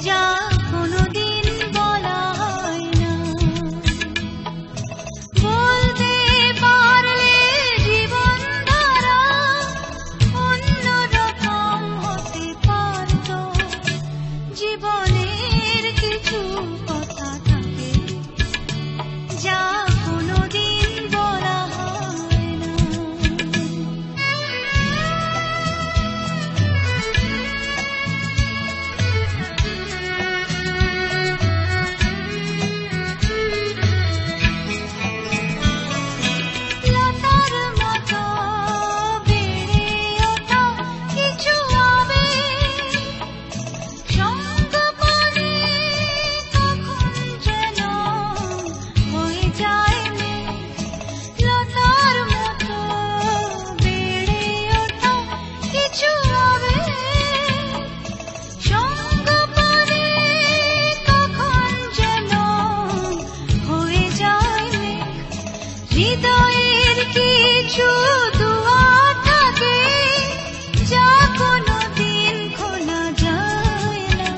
যা কোনোদিন বলা হয় না। বলতে পারলে জীবন ধারা অন্যরকম হতে পারত। জীবনের কিছু কথা থাকে যা কোনোদিন বলা হয় না। লতার মতো বেড়ে ওঠা কিছু আবেগ সঙ্গ পানে কখন যেন হয়ে যায় মেঘ। লতার মতো বেড়ে ওঠা কিছু আবেগ সঙ্গ পানে কখন যেন হয়ে যায় মেঘ। হৃদয়ের কিছু দুয়ার থাকে যা কোনোদিন খোলা যায় না।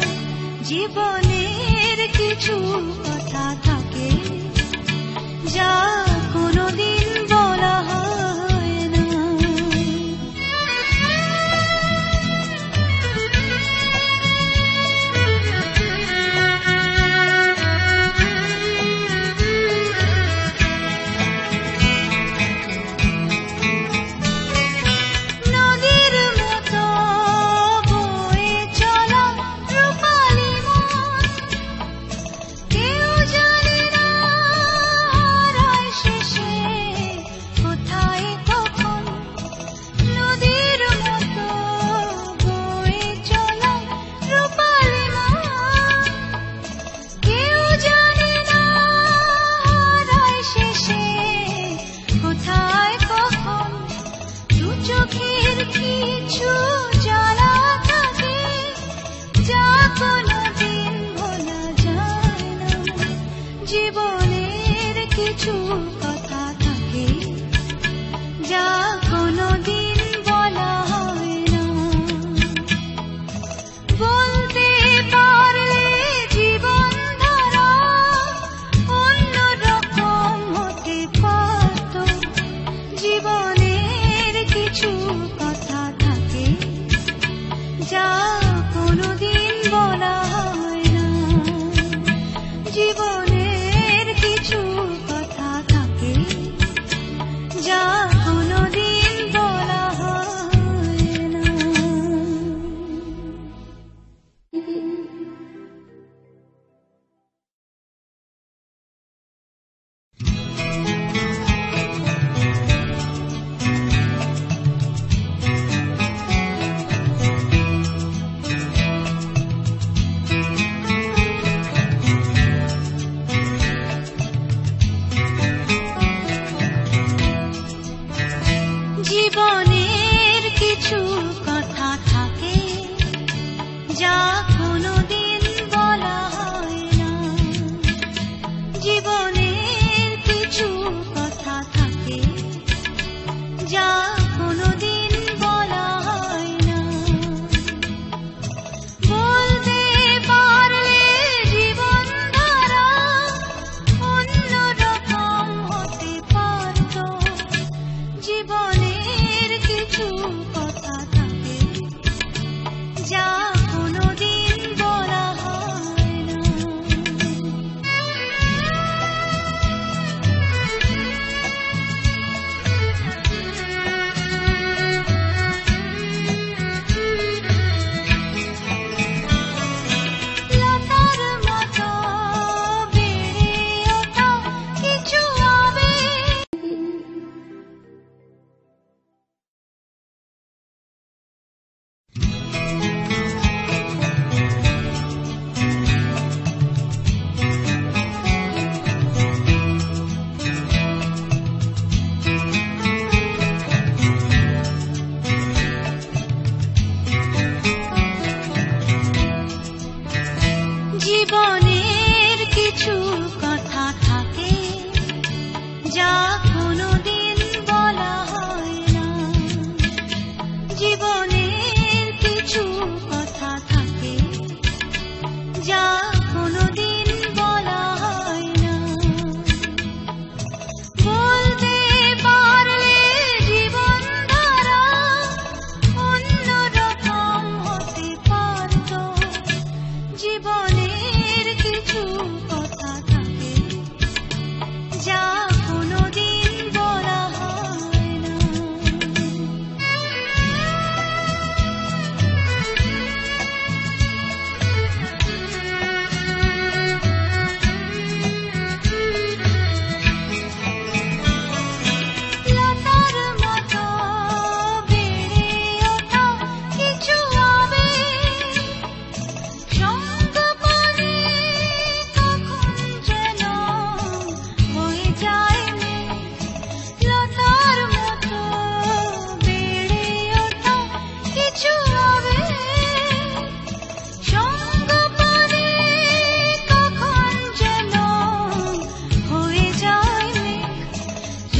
জীবনের কিছু কথা থাকে যা কোনোদিন বলা হয় না। নদীর মতো বয়ে চলা রূপালী মন কেউ জানে না হারায় শেষে কোথায় কখন। নদীর মতো বয়ে চলা রূপালী মন কেউ জানে না হারায় শেষে কোথায় কখন। দু চোখের কিছু জ্বালা থাকে যা কোনোদিন ভোলা যায় না। জীবনের কিছু কথা থাকে যা কোনোদিন বলা হয় না। বলতে পারলে জীবন ধারা অন্যরকম হতে পারত। জীবনের কিছু কথা থাকে যা কোনোদিন বলা হয় না। জীবনের কিছু কথা থাকে যা কোনোদিন বলা হয় না। জীবনের কিছু কথা থাকে যা কোনোদিন বলা হয় না। জীবনের কিছু কথা থাকে যা কোনোদিন বলা হয় না। বলতে পারলে জীবন ধারা অন্যরকম হতে পারত। জীবনের কিছু কথা থাকে যা কোনোদিন বলা হয় না। লতার মতো বেড়ে ওঠা কিছু আবেগ জীবনের কিছু কথা থাকে যা কোনোদিন বলা হয় না। জীবনের কিছু কথা থাকে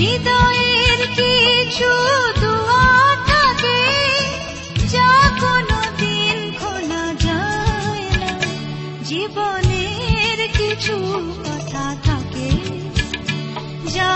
হৃদয়ের কিছু দুয়ার থাকে যা কোনোদিন খোলা যায় না। জীবনের কিছু কথা থাকে যা